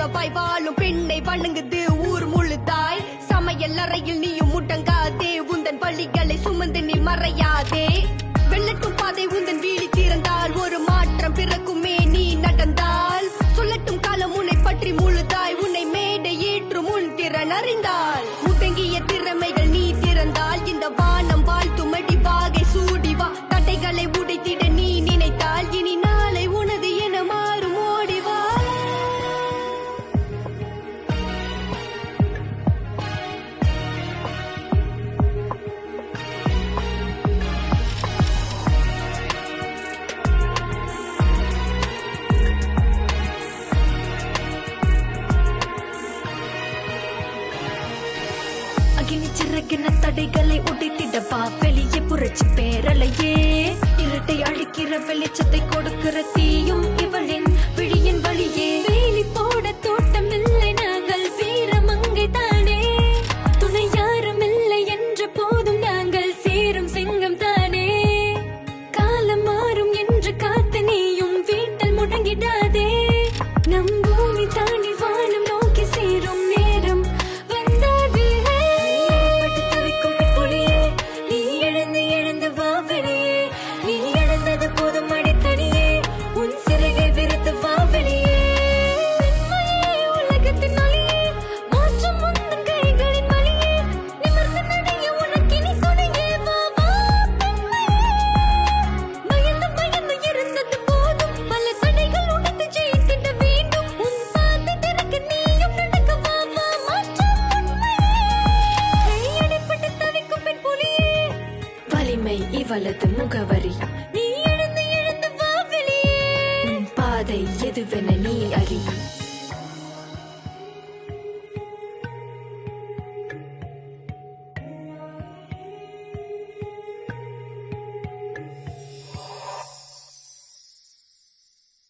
உறவாய் வாழும் பெண்ணை வணங்குது ஊர் முழுதாய். சமையல் அறையில் நீயும் முட்டங்காதே, உந்தன் வழிகளை சுமந்து நீ மறையாதே. வெள்ளட்டும் பாதை உந்தன் வீழி திறந்தால் ஒரு மாற்றம் பிறக்குமே நீ நடந்தால். சொல்லட்டும் காலம் உன்னை பற்றி முழுதாய், உன்னை மேடை ஏற்றும் உன் திறன் அறிந்தால். முடங்கிய திறமைகள் நீ திறந்தால் இந்த வானம் வாழ்த்தும் அடி வாகை சூடிவா. தடைகளை உடைத்திட நீ நினைத்தால் இனி நாளை உனது என மாறும் ஓடிவா. அகினி சிறகின தடைகளை உடைத்திடவா, வெளியே புரட்சி பேரலையே. இருட்டை அழிக்கிற வெளிச்சத்தை கொடுக்கிற தீயும் இவளின் விழியின் வழியே. வேலி போட தோட்டம் இல்லை, நாங்கள் வீரமங்கை தானே. துணை யாரும் இல்லை என்ற போதும் நாங்கள் சேரும் சிங்கம் தானே. காலம் மாறும் என்று காத்து நீயும் வீட்டில் முடங்கிடாதே. நம் பூமி தாண்டி வானம் நோக்கி சேரும் நேரம் வந்தது. நீ எழுந்து வா வெளியே, நீ இழந்தது போதும் அடித்தடியே, உன் சிறகை விரித்து வா வெளியே. உலகத்தின் ஒளியே, மாற்றம் உந்தன் கைகளின் வழியே, நிமிர்ந்து நடைய உனக்கினி துணையே. வா வா பெண்மையே, பயந்து இருந்தது போதும், பல தடைகள் உனக்கு ஜெயித்திட வேண்டும். உன் பாதை திறக்க நீயும் நடக்க வா வா மாற்றம் உண்மையே. கையடிப்பட்டு தவிக்கும் பெண் புலியே, வலிமை இவளது முகவரி. நீ எழுந்து வா வெளியே, உன் பாதை எதுவென நீ அறி.